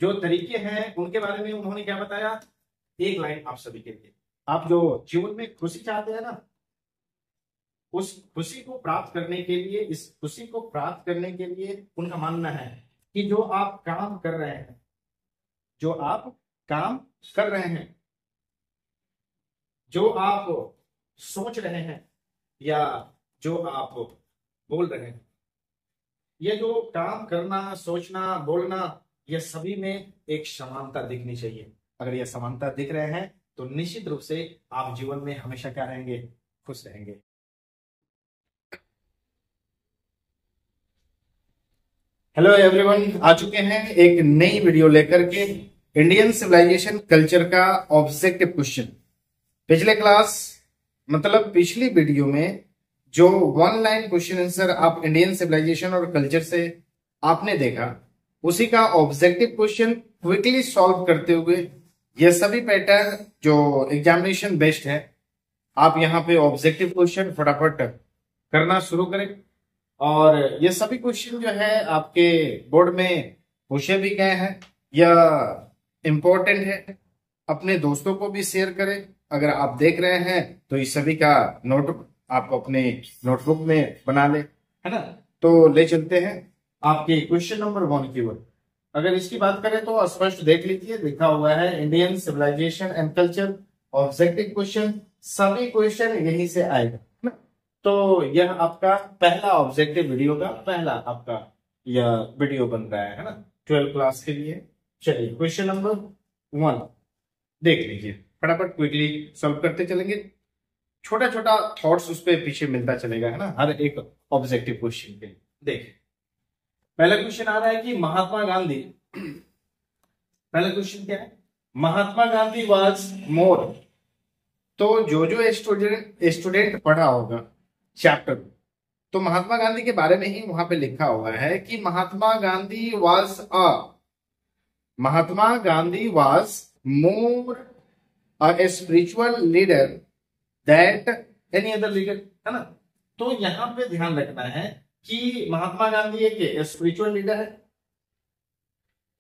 जो तरीके हैं उनके बारे में उन्होंने क्या बताया, एक लाइन आप सभी के लिए। आप जो जीवन में खुशी चाहते हैं ना, उस खुशी को प्राप्त करने के लिए, इस खुशी को प्राप्त करने के लिए उनका मानना है कि जो आप काम कर रहे हैं, जो आप काम कर रहे हैं, जो आप सोच रहे हैं या जो आप बोल रहे हैं, ये जो काम करना, सोचना, बोलना, ये सभी में एक समानता दिखनी चाहिए। अगर ये समानता दिख रहे हैं तो निश्चित रूप से आप जीवन में हमेशा क्या रहेंगे, खुश रहेंगे। हेलो एवरीवन, आ चुके हैं एक नई वीडियो लेकर के, इंडियन सिविलाइजेशन कल्चर का ऑब्जेक्टिव क्वेश्चन। पिछले क्लास मतलब पिछली वीडियो में जो वन लाइन क्वेश्चन आंसर आप इंडियन सिविलाइजेशन और कल्चर से आपने देखा, उसी का ऑब्जेक्टिव क्वेश्चन क्विकली सॉल्व करते हुए ये सभी पैटर्न जो एग्जामिनेशन बेस्ड है, आप यहाँ पे ऑब्जेक्टिव क्वेश्चन फटाफट करना शुरू करें। और ये सभी क्वेश्चन जो है आपके बोर्ड में पूछे भी गए हैं या इम्पोर्टेंट है, अपने दोस्तों को भी शेयर करें। अगर आप देख रहे हैं तो इस सभी का नोट आप अपने नोटबुक में बना ले, है ना। तो ले चलते हैं आपके क्वेश्चन नंबर 1 की ओर। अगर इसकी बात करें तो स्पष्ट देख लीजिए, लिखा हुआ है Indian civilization and culture objective question. सभी क्वेश्चन यहीं से आएगा ना। तो यह आपका पहला ऑब्जेक्टिव वीडियो का पहला आपका यह वीडियो बन रहा है ना, 12 क्लास के लिए। चलिए क्वेश्चन नंबर 1 देख लीजिए, फटाफट क्विकली सॉल्व करते चलेंगे। छोटा छोटा थॉट्स उस पर पीछे मिलता चलेगा, है ना, हर एक ऑब्जेक्टिव क्वेश्चन के लिए। देखिए पहला क्वेश्चन आ रहा है कि महात्मा गांधी, पहला क्वेश्चन क्या है, महात्मा गांधी वाज मोर। तो जो स्टूडेंट पढ़ा होगा चैप्टर, तो महात्मा गांधी के बारे में ही वहां पे लिखा हुआ है कि Mahatma Gandhi was more a spiritual leader that any other leader, है ना। तो यहां पे ध्यान रखना है कि महात्मा गांधी एक स्पिरिचुअल लीडर है,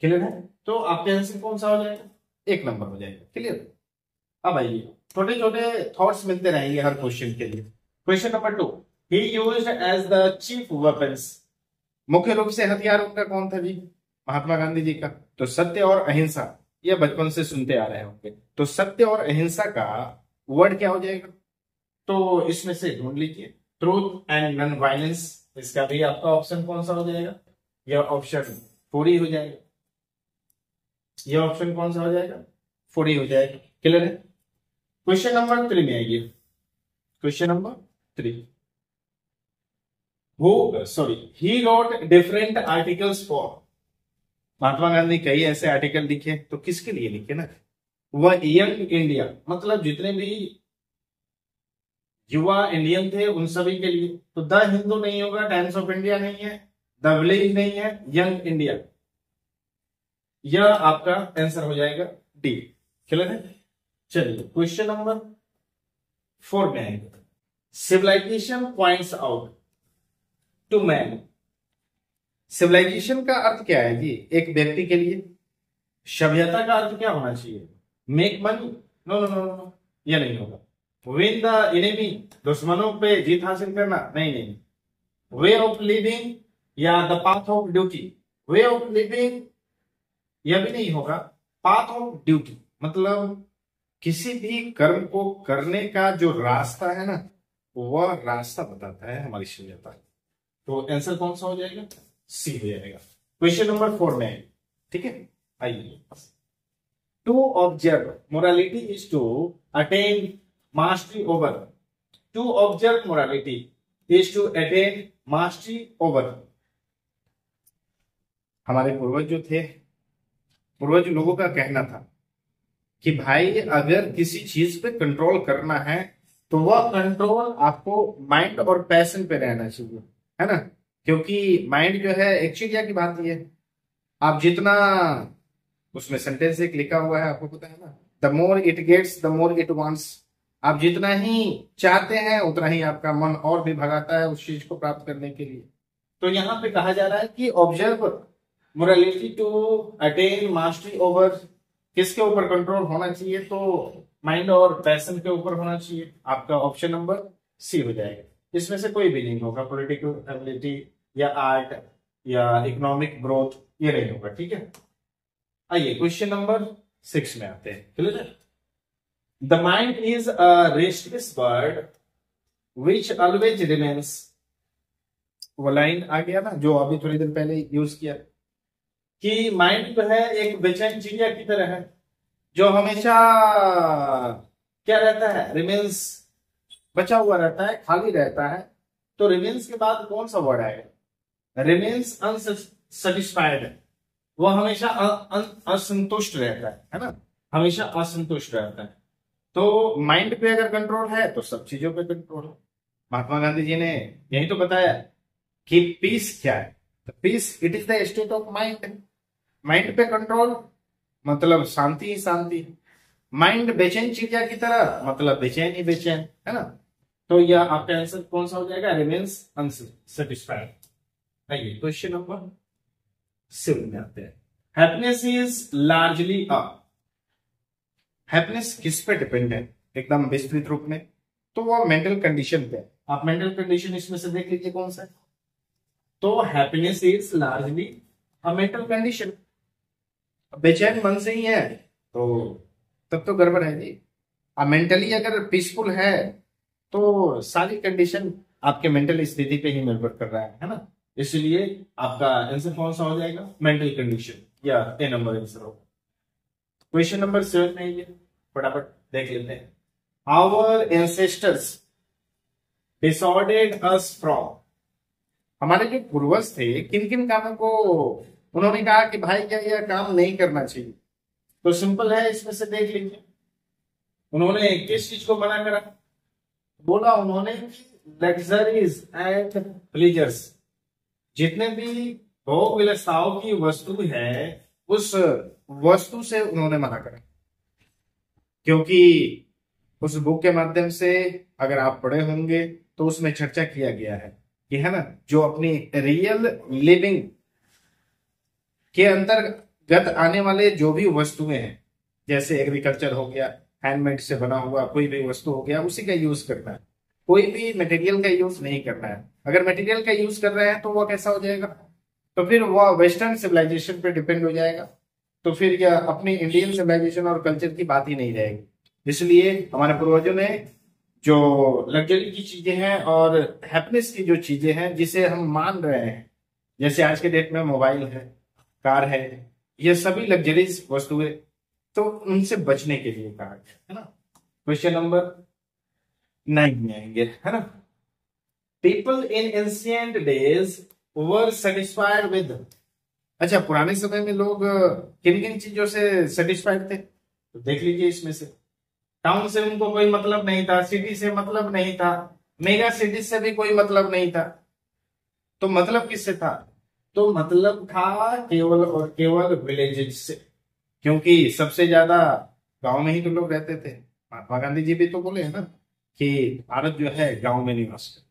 क्लियर है। तो आपके आंसर कौन सा हो जाएगा, 1 नंबर हो जाएगा, क्लियर। अब आइए छोटे छोटे थॉट्स मिलते रहेंगे हर क्वेश्चन के लिए। Question number 2, he used as the chief weapons. मुख्य रूप से हथियार उनका कौन था जी, महात्मा गांधी जी का। तो सत्य और अहिंसा, ये बचपन से सुनते आ रहे होंगे। तो सत्य और अहिंसा का वर्ड क्या हो जाएगा, तो इसमें से ढूंढ लीजिए, ट्रूथ एंड नॉन वायलेंस। इसका भी आपका ऑप्शन कौन सा हो जाएगा, यह ऑप्शन 4 हो जाएगा। यह ऑप्शन कौन सा हो जाएगा, 4 हो जाएगा, क्लियर है। क्वेश्चन नंबर 3 में आइए, question number 3, he wrote different articles for. Mahatma Gandhi कई ऐसे आर्टिकल लिखे, तो किसके लिए लिखे ना, वह यंग इंडिया, मतलब जितने भी युवा इंडियन थे उन सभी के लिए। तो द हिंदू नहीं होगा, टाइम्स ऑफ इंडिया नहीं है, द विलेज नहीं है, यंग इंडिया, यह आपका आंसर हो जाएगा डी, क्लियर है। चलिए क्वेश्चन नंबर 4 में आएंगे, civilization points out to man. Civilization का अर्थ क्या है जी, एक व्यक्ति के लिए। सभ्यता का अर्थ क्या होना चाहिए, make money, no no no no, यह नहीं होगा। विन द एनिमी, दुश्मनों पे जीत हासिल करना, नहीं नहीं। वे ऑफ लिविंग या the path of duty, way of living यह भी नहीं होगा। पाथ ऑफ ड्यूटी मतलब किसी भी कर्म को करने का जो रास्ता है ना, वह रास्ता बताता है हमारी सभ्यता। तो आंसर कौन सा हो जाएगा, सी हो जाएगा। क्वेश्चन नंबर 4 में, ठीक है, आइए। To observe morality is to attain mastery over. To observe morality is to attain mastery over. हमारे पूर्वज जो थे, पूर्वज लोगों का कहना था कि भाई अगर किसी चीज पे कंट्रोल करना है तो वह कंट्रोल आपको माइंड और पैशन पे रहना चाहिए, है ना। क्योंकि माइंड जो है एक चिड़िया की बात है, आप जितना, उसमें सेंटेंस एक लिखा हुआ है आपको पता है ना, the more it gets the more it wants. आप जितना ही चाहते हैं उतना ही आपका मन और भी भगाता है उस चीज को प्राप्त करने के लिए। तो यहाँ पे कहा जा रहा है कि observe morality to attain mastery over, किसके ऊपर कंट्रोल होना चाहिए? तो माइंड और पैशन के ऊपर होना चाहिए। आपका ऑप्शन नंबर सी हो जाएगा। इसमें से कोई भी नहीं होगा। पॉलिटिकल एबिलिटी या आर्ट या इकोनॉमिक ग्रोथ, ये नहीं होगा। ठीक है, आइए क्वेश्चन नंबर 6 में आते हैं। क्लियर है? The mind is a restless bird which always remains, वो लाइन आ गया ना जो अभी थोड़ी देर पहले यूज किया, कि माइंड जो है एक बेचैन चिड़िया की तरह है जो हमेशा क्या रहता है? रिमेन्स, बचा हुआ रहता है, खाली रहता है। तो रिमेन्स के बाद कौन सा वर्ड आएगा? रिमेन्स अनसेटिस्फाइड, वो हमेशा असंतुष्ट रहता है ना, हमेशा असंतुष्ट रहता है। तो माइंड पे अगर कंट्रोल है तो सब चीजों पे कंट्रोल है। महात्मा गांधी जी ने यही तो बताया कि पीस क्या है? Peace it is the state of mind. Mind पे कंट्रोल मतलब शांति ही शांति। माइंड बेचैन चिड़िया की तरह मतलब बेचैन ही बेचैन, है ना। तो यह आपका आंसर कौन सा हो जाएगा? Remains unsatisfied. आइए क्वेश्चन नंबर 7 में आते हैं। Happiness is largely a, happiness किस पे डिपेंड है एकदम विस्तृत रूप में? तो वो मेंटल कंडीशन पे। आप मेंटल कंडीशन इसमें से देख लीजिए कौन सा है। तो happiness is largely a mental condition. बेचैन मन से ही है तो तब तो गड़बड़ है जी। अब मेंटली अगर पीसफुल है तो सारी कंडीशन आपके मेंटल स्थिति पे ही निर्भर कर रहा है ना। इसलिए आपका आंसर कौन सा हो जाएगा? मेंटल कंडीशन, या ए नंबर आंसर होगा। क्वेश्चन नंबर 7 में ये फटाफट देख लेते हैं। Our ancestors disordered us from, हमारे जो पूर्वज थे किन किन कामों को उन्होंने कहा कि भाई क्या यह काम नहीं करना चाहिए? तो सिंपल है, इसमें से देख लीजिए। उन्होंने किस चीज को मना करा? बोला उन्होंने लग्जरीज एंड प्लेजर्स, जितने भी भोग विलासिताओं की वस्तु है उस वस्तु से उन्होंने मना करा। क्योंकि उस बुक के माध्यम से अगर आप पढ़े होंगे तो उसमें चर्चा किया गया है कि, है ना, जो अपनी रियल लिविंग के अंतर्गत आने वाले जो भी वस्तुएं हैं, जैसे एग्रीकल्चर हो गया, हैंडमेड से बना हुआ कोई भी वस्तु हो गया, उसी का यूज करना है। कोई भी मटेरियल का यूज नहीं करना है। अगर मटेरियल का यूज कर रहे हैं तो वो कैसा हो जाएगा? तो फिर वो वेस्टर्न सिविलाइजेशन पे डिपेंड हो जाएगा। तो फिर यह अपनी इंडियन सिविलाइजेशन और कल्चर की बात ही नहीं रहेगी। इसलिए हमारे पूर्वजों ने जो लग्जरी की चीजें हैं और हैप्पीनेस की जो चीजें हैं जिसे हम मान रहे हैं, जैसे आज के डेट में मोबाइल है, कार है, ये सभी लग्जरीज वस्तुएं, तो उनसे बचने के लिए कहा गया है ना। क्वेश्चन नंबर 9 में आएंगे, है ना। People in ancient days were satisfied with, अच्छा पुराने समय में लोग किन किन चीजों से सेटिस्फाइड थे? तो देख लीजिए इसमें से। टाउन से उनको कोई मतलब नहीं था, सिटी से मतलब नहीं था, मेगा सिटी से भी कोई मतलब नहीं था। तो मतलब किससे था? तो मतलब था केवल और केवल विलेजेस से, क्योंकि सबसे ज्यादा गांव में ही तो लोग रहते थे। महात्मा गांधी जी भी तो बोले है ना कि भारत जो है गांव में निवास है।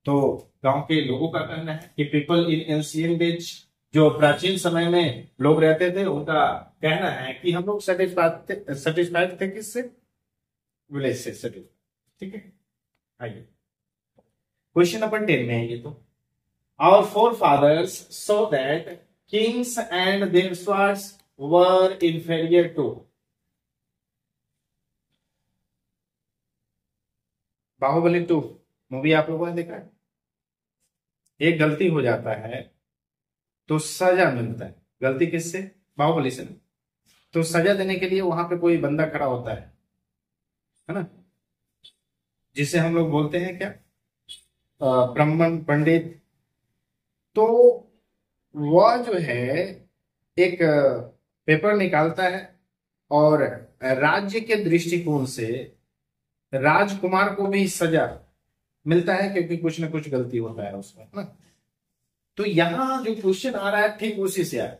तो गांव के लोगों का कहना है कि पीपल इन एंशिएंट डेज, जो प्राचीन समय में लोग रहते थे, उनका कहना है कि हम लोग सेटिस्फाइड थे किससे? विलेज से सेटिस्फाइड। ठीक है, आइए क्वेश्चन नंबर 10 में आइए। तो our forefathers saw that kings and their swords were inferior to, Baahubali 2 movie आप लोगों ने देखा है? एक गलती हो जाता है तो सजा मिलता है। गलती किससे? बाहुबली से नहीं। तो सजा देने के लिए वहां पे कोई बंदा खड़ा होता है ना, जिसे हम लोग बोलते हैं क्या? ब्राह्मण पंडित। तो वह जो है एक पेपर निकालता है और राज्य के दृष्टिकोण से राजकुमार को भी सजा मिलता है, क्योंकि कुछ ना कुछ गलती होता है उसमें ना। तो यहां जो क्वेश्चन आ रहा है ठीक उसी से आया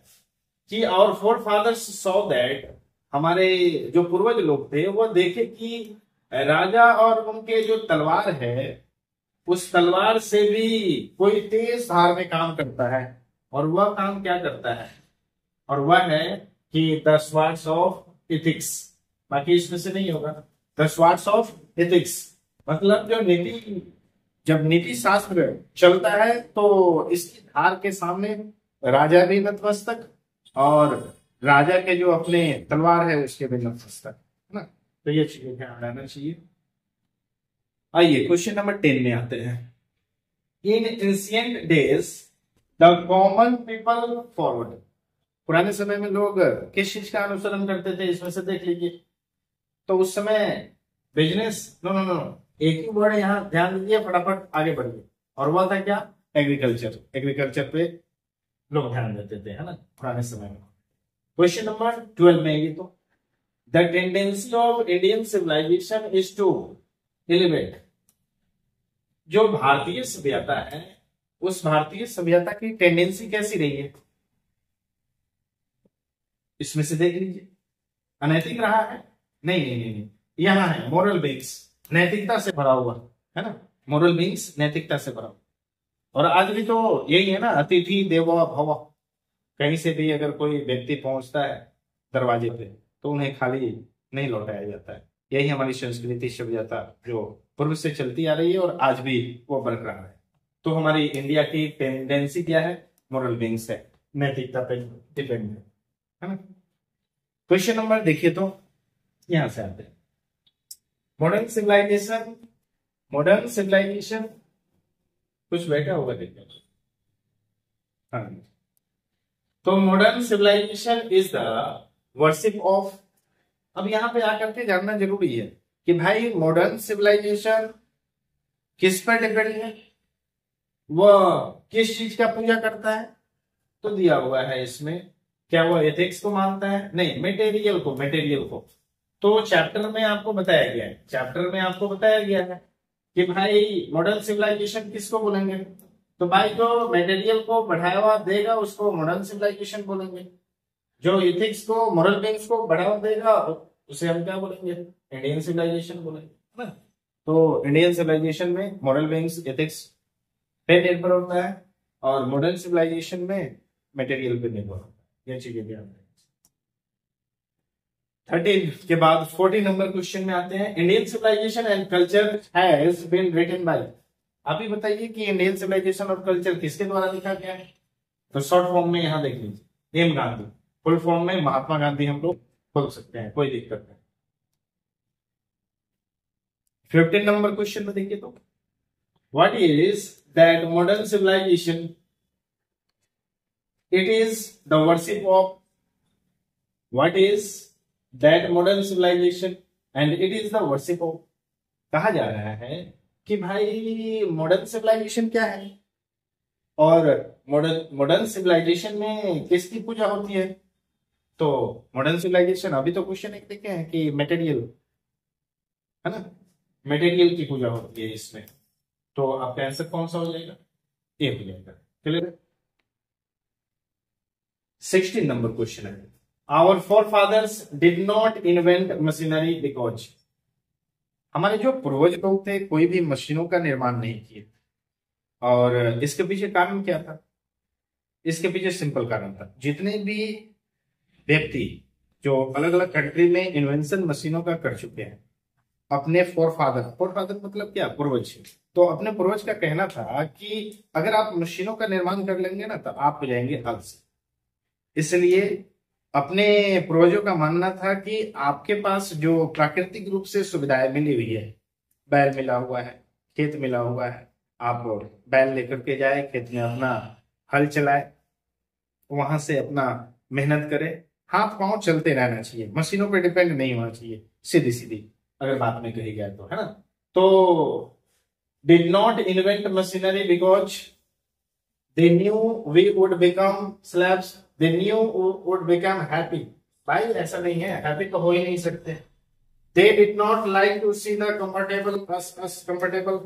कि our forefathers saw that, हमारे जो पूर्वज लोग थे वो देखे कि राजा और उनके जो तलवार है, उस तलवार से भी कोई तेज धार में काम करता है और वह काम क्या करता है, और वह है कि द स्वॉर्ड्स ऑफ एथिक्स, बाकी इसमें से नहीं होगा। द स्वॉर्ड्स ऑफ एथिक्स मतलब जो नीति, जब नीति शास्त्र चलता है तो इसकी धार के सामने राजा भी नतमस्तक, और राजा के जो अपने तलवार है उसके भी नतमस्तक, है ना। तो ये चीजें ध्यान रहना चाहिए। आइए क्वेश्चन नंबर 10 में आते हैं। इन ancient days the common people forward, पुराने समय में लोग किस चीज का अनुसरण करते थे, इसमें से देख लीजिए। तो उस समय बिजनेस, नो, एक ही वर्ड यहाँ ध्यान दीजिए, फटाफट आगे बढ़िए। और वह था क्या, एग्रीकल्चर। एग्रीकल्चर पे लोग ध्यान देते थे, है ना, पुराने समय में। क्वेश्चन नंबर 12 में ये तो the tendency of Indian civilization is to elevate, जो भारतीय सभ्यता है उस भारतीय सभ्यता की टेंडेंसी कैसी रही है, इसमें से देख लीजिए। अनैतिक रहा है, नहीं, यहां है मोरल बीइंग्स, नैतिकता से भरा हुआ, है ना, मोरल बीइंग्स नैतिकता से भरा हुआ। और आज भी तो यही है ना, अतिथि देवो भव, कहीं से भी अगर कोई व्यक्ति पहुंचता है दरवाजे पे तो उन्हें खाली नहीं लौटाया जाता है। यही हमारी संस्कृति सभ्यता जो पूर्व से चलती आ रही है और आज भी वो बरकरार है। तो हमारी इंडिया की टेंडेंसी क्या है, मोरल बीइंग्स है, नैतिकता पे डिपेंड है ना। क्वेश्चन नंबर देखिए तो यहां से आते हैं, मॉडर्न सिविलाइजेशन, मॉडर्न सिविलाइजेशन कुछ बैठा होगा देखिए। हाँ, तो modern civilization is the worship of, अब यहां पे आकर के जानना जरूरी है कि भाई मॉडर्न सिविलाइजेशन किस पर डिपेंड है, वह किस चीज का पूजा करता है। तो दिया हुआ है इसमें, क्या वो एथिक्स को मानता है, नहीं, मटेरियल को, मटेरियल को। तो चैप्टर में आपको बताया गया है, चैप्टर में आपको बताया गया है कि भाई मॉडर्न सिविलाइजेशन किसको बोलेंगे, तो भाई जो मटेरियल को बढ़ावा देगा उसको मॉडर्न सिविलाइजेशन बोलेंगे, जो एथिक्स को, मोरल बीइंग्स को बढ़ावा देगा उसे हम क्या बोलेंगे, इंडियन सिविलाइजेशन बोलेंगे, है ना। तो इंडियन सिविलाइजेशन में मोरल बीइंग्स, एथिक्स पे निर्भर होता है, और मॉडर्न सिविलाइजेशन में मटेरियल पे निर्भर होता है। ये चीजें ध्यान रखें। 13 के बाद 14 नंबर क्वेश्चन में आते हैं। Indian civilization and culture has been written by, आप ही बताइए कि इंडियन सिविलाइजेशन और कल्चर किसके द्वारा लिखा गया है। तो शॉर्ट फॉर्म में यहां देख लीजिए, एम गांधी, फुल फॉर्म में महात्मा गांधी हम लोग बोल सकते हैं, कोई दिक्कत नहीं। 15 नंबर क्वेश्चन में देखिए तो what is that modern civilization, it is the worship of, what is that modern civilization and it is the worship of. कहा जा रहा है कि भाई मॉडर्न सिविलाइजेशन क्या है और मॉडर्न सिविलाइजेशन में किसकी पूजा होती है। तो मॉडर्न सिविलाइजेशन, अभी तो क्वेश्चन एक देखे हैं कि मटेरियल, है ना, मटेरियल की पूजा होती है इसमें। तो आपका आंसर कौन सा हो जाएगा, ए हो जाएगा। क्लियर। 16 नंबर क्वेश्चन है, our forefathers did not invent machinery because, हमारे जो पूर्वज लोग थे कोई भी मशीनों का निर्माण नहीं किए। और इसके पीछे कारण क्या था, इसके पीछे सिंपल कारण था, जितने भी व्यक्ति जो अलग अलग कंट्री में इन्वेंशन मशीनों का कर चुके हैं, अपने फोर फादर मतलब क्या, पूर्वज। तो अपने पूर्वज का कहना था कि अगर आप मशीनों का निर्माण कर लेंगे ना तो आप हो जाएंगे आलसी। इसलिए अपने पूर्वजों का मानना था कि आपके पास जो प्राकृतिक रूप से सुविधाएं मिली हुई है, बैल मिला हुआ है, खेत मिला हुआ है, आप बैल लेकर के जाए खेत में, अपना हल चलाए, वहां से अपना मेहनत करे, हाथ पांव चलते रहना चाहिए, मशीनों पर डिपेंड नहीं होना चाहिए, सीधी सीधी अगर बात में कही जाए तो, है ना। तो did not invent machinery because they knew we would become slaves, they knew would become happy. भाई ऐसा नहीं है, हैप्पी तो हो ही नहीं सकते। They did not like to see the comfortable us comfortable,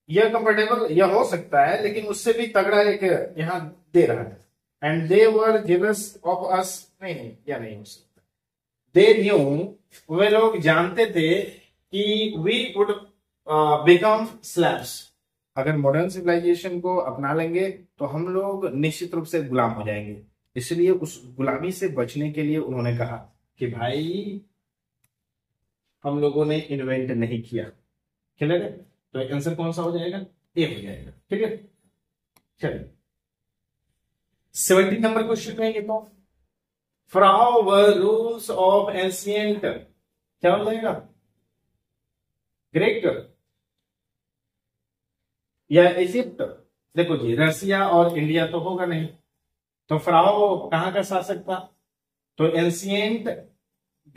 यह कंफर्टेबल यह हो सकता है लेकिन उससे भी तगड़ा एक यहां दे रहा है। And they were jealous of us, नहीं या नहीं हो सकता। दे न्यू, वे लोग जानते थे कि वी वुड बिकम स्लैब्स, अगर मॉडर्न सिविलाइजेशन को अपना लेंगे तो हम लोग निश्चित रूप से गुलाम हो जाएंगे। इसलिए उस गुलामी से बचने के लिए उन्होंने कहा कि भाई हम लोगों ने इन्वेंट नहीं किया। क्लियर है? तो आंसर कौन सा हो जाएगा? ए हो जाएगा। ठीक है, चलिए 17 नंबर क्वेश्चन में ये तो Frau were rules of ancient, क्या हो जाएगा? ग्रीक या इजिप्ट? देखो जी, रसिया और इंडिया तो होगा नहीं, तो फ्राउ कहां का शासक था? तो एंशिएंट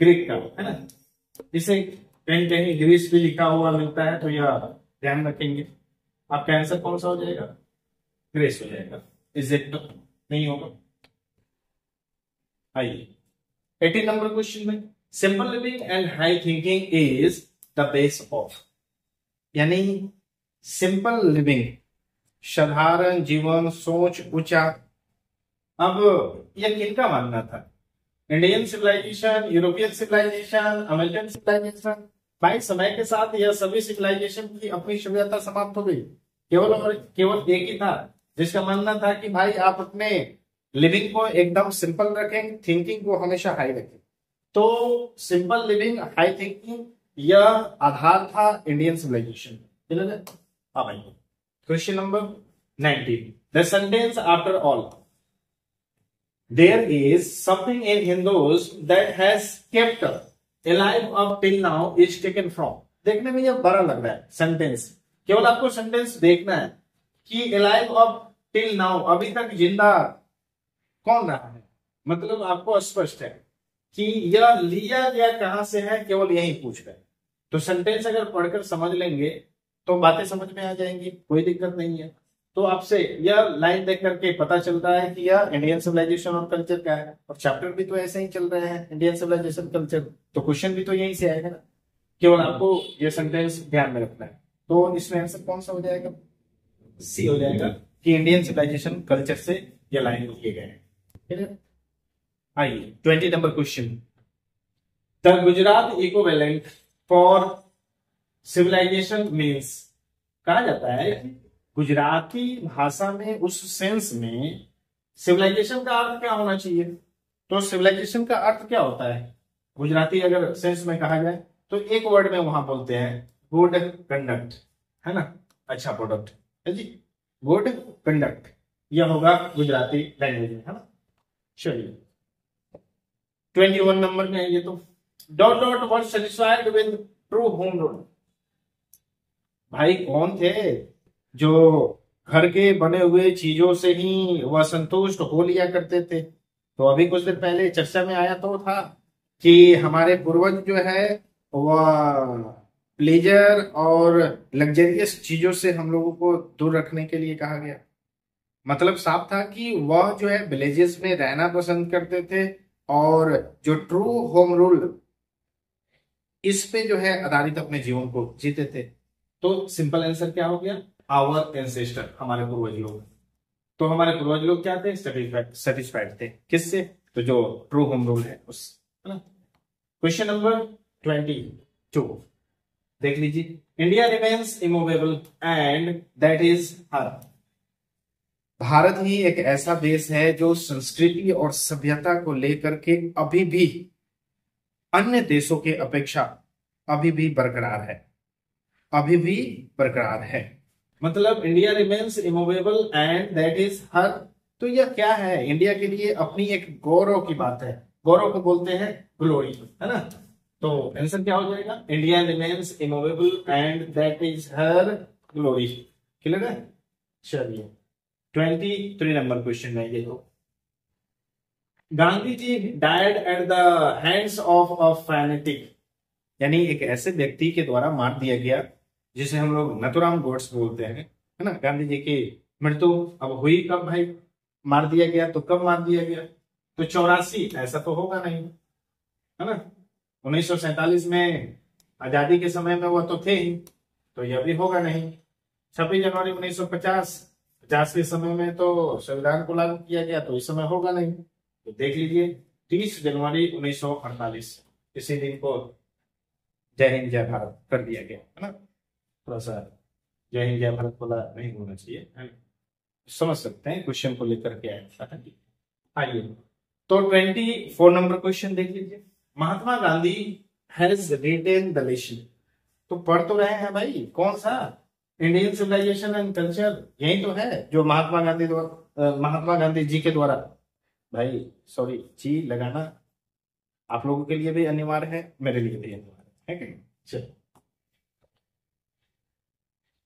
ग्रीक का, है ना। इसे कहीं कहीं ग्रीस भी लिखा हुआ मिलता है, तो यह ध्यान रखेंगे। आपका आंसर कौन सा हो जाएगा? ग्रीस हो जाएगा, इजिप्ट नहीं होगा। आइए 18 नंबर क्वेश्चन में, simple living and high thinking is the base of, यानी सिंपल लिविंग, साधारण जीवन, सोच ऊंचा। अब यह किनका मानना था? Indian civilization, European civilization, American civilization? भाई समय के साथ यह सभी सिविलाइजेशन की अपनी सभ्यता समाप्त हो गई। केवल और केवल एक ही था जिसका मानना था कि भाई आप अपने लिविंग को एकदम सिंपल रखें, थिंकिंग को हमेशा हाई रखें। तो सिंपल लिविंग, हाई थिंकिंग, यह आधार था इंडियन सिविलाइजेशन। हाँ भाई, question number 19, the sentence after all there is something in Hindus that has kept alive up till now is taken from। देखने में यह बड़ा लग रहा है सेंटेंस, केवल आपको सेंटेंस देखना है कि alive up till now, अभी तक जिंदा कौन रहा है। मतलब आपको स्पष्ट है कि यह लिया गया कहां से है, केवल यही पूछ रहे हैं। तो सेंटेंस अगर पढ़कर समझ लेंगे तो बातें समझ में आ जाएंगी, कोई दिक्कत नहीं है। तो आपसे यह लाइन देख करके पता चलता है कि यह इंडियन सिविलाइजेशन और कल्चर का है, और चैप्टर भी तो ऐसे ही चल रहे हैं, इंडियन सिविलाइजेशन कल्चर, तो क्वेश्चन भी तो यहीं से आएगा ना। केवल आपको यह सेंटेंस ध्यान में रखना है। तो इसमें आंसर कौन सा हो जाएगा? सी हो जाएगा कि इंडियन सिविलाइजेशन कल्चर से यह लाइन किए गए हैं। आइए 20 number question, the Gujarat equivalent for civilization means, कहा जाता है गुजराती भाषा में उस सेंस में सिविलाइजेशन का अर्थ क्या होना चाहिए। तो सिविलाइजेशन का अर्थ क्या होता है गुजराती अगर सेंस में कहा जाए तो एक वर्ड में वहां बोलते हैं गुड कंडक्ट, है ना, अच्छा प्रोडक्ट है जी, गुड कंडक्ट, यह होगा गुजराती लैंग्वेज में, है ना। चलिए 21 नंबर में है ये तो, dot dot were satisfied with true home rule. भाई कौन थे जो घर के बने हुए चीजों से ही वह संतुष्ट हो लिया करते थे? तो अभी कुछ दिन पहले चर्चा में आया तो था कि हमारे पूर्वज जो है वह प्लेजर और लग्जरियस चीजों से हम लोगों को दूर रखने के लिए कहा गया। मतलब साफ था कि वह जो है विलेजेस में रहना पसंद करते थे, और जो ट्रू होम रूल इस पे जो है आधारित अपने जीवन को जीते थे। तो सिंपल आंसर क्या हो गया? आवर एंसेस्टर, हमारे पूर्वज लोग। तो हमारे पूर्वज लोग क्या थे? सेटिस्फाइड थे किससे? तो जो ट्रू होम रूल है उस, है ना। क्वेश्चन नंबर 22 देख लीजिए, India remains immovable and that is her. Bharat ही एक ऐसा देश है जो संस्कृति और सभ्यता को लेकर के अभी भी अन्य देशों के अपेक्षा अभी भी बरकरार है, अभी भी बरकरार है। मतलब India remains immovable and that is her, तो यह क्या है? इंडिया के लिए अपनी एक गौरव की बात है, गौरव को बोलते हैं ग्लोरी, है ना। तो आंसर क्या हो जाएगा? India remains immovable and that is her glory. Clear है? चलिए 23 नंबर क्वेश्चन में ये तो, Gandhi ji died at the hands of a fanatic, यानी एक ऐसे व्यक्ति के द्वारा मार दिया गया जिसे हम लोग नथुराम गोड्स बोलते हैं, है ना। गांधी जी की मृत्यु अब हुई कब भाई? मार दिया गया तो कब मार दिया गया? तो 84, ऐसा तो होगा नहीं, है ना। 1947 में आजादी के समय में वो तो थे ही, तो यह भी होगा नहीं। 26 जनवरी 1950 के समय में तो संविधान को लागू किया गया, तो इस समय होगा नहीं। तो देख लीजिए 30 जनवरी 1948, इसी दिन को जय हिंद जय भारत कर दिया गया, है ना। थोड़ा सा जय हिंद जय भारत बोला नहीं होना चाहिए, है ना? समझ सकते हैं क्वेश्चन को लेकर के आया था। आइए तो 24 नंबर क्वेश्चन देख लीजिए। Mahatma Gandhi has written the lesson. तो पढ़ तो रहे हैं भाई, कौन सा? इंडियन सिविलाइजेशन एंड कल्चर, यही तो है जो महात्मा गांधी जी के द्वारा, भाई सॉरी जी लगाना आप लोगों के लिए भी अनिवार्य है, मेरे लिए भी अनिवार्य है कि नहीं? चलो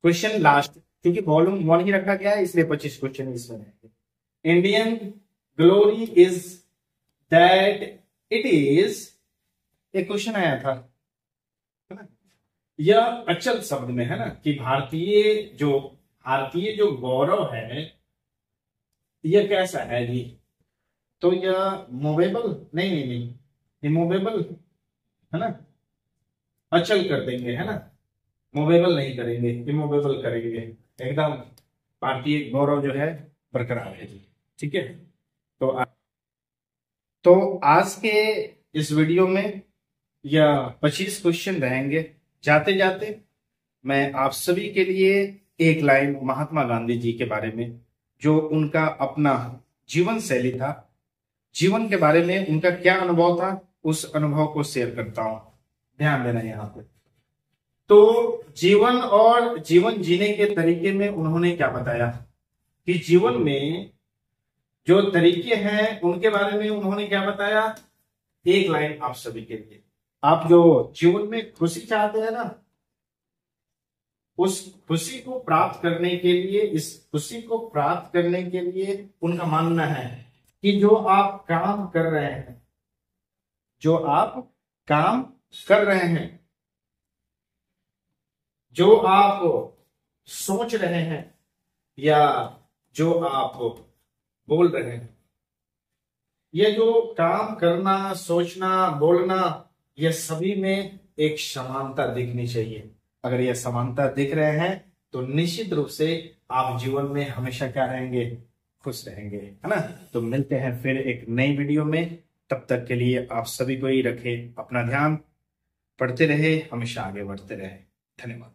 क्वेश्चन लास्ट, क्योंकि वॉल्यूम 1 ही रखा गया है इसलिए 25 क्वेश्चन इसमें रहेंगे। Indian glory is that it is, एक क्वेश्चन आया था, है ना? यह अचल शब्द में है ना, कि भारतीय जो गौरव है यह कैसा है जी? तो यह मूवेबल नहीं, इमूवेबल है ना, अचल कर देंगे, है ना? मूवेबल नहीं करेंगे, इमूवेबल करेंगे, एकदम भारतीय गौरव जो है बरकरार है जी। ठीक है, तो आज के इस वीडियो में यह 25 क्वेश्चन रहेंगे। जाते जाते मैं आप सभी के लिए एक लाइन महात्मा गांधी जी के बारे में, जो उनका अपना जीवन शैली था, जीवन के बारे में उनका क्या अनुभव था, उस अनुभव को शेयर करता हूं। ध्यान देना यहाँ पे। तो जीवन और जीवन जीने के तरीके में उन्होंने क्या बताया कि जीवन में जो तरीके हैं उनके बारे में उन्होंने क्या बताया। एक लाइन आप सभी के लिए, आप जो जीवन में खुशी चाहते हैं ना, उस खुशी को प्राप्त करने के लिए, इस खुशी को प्राप्त करने के लिए उनका मानना है कि जो आप काम कर रहे हैं, जो आप काम कर रहे हैं, जो आप सोच रहे हैं या जो आप बोल रहे हैं, ये जो काम करना, सोचना, बोलना, ये सभी में एक समानता दिखनी चाहिए। अगर ये समानता दिख रहे हैं तो निश्चित रूप से आप जीवन में हमेशा क्या रहेंगे? खुश रहेंगे, है ना? तो मिलते हैं फिर एक नई वीडियो में। तब तक के लिए आप सभी को ही रखें अपना ध्यान, पढ़ते रहे, हमेशा आगे बढ़ते रहे। धन्यवाद।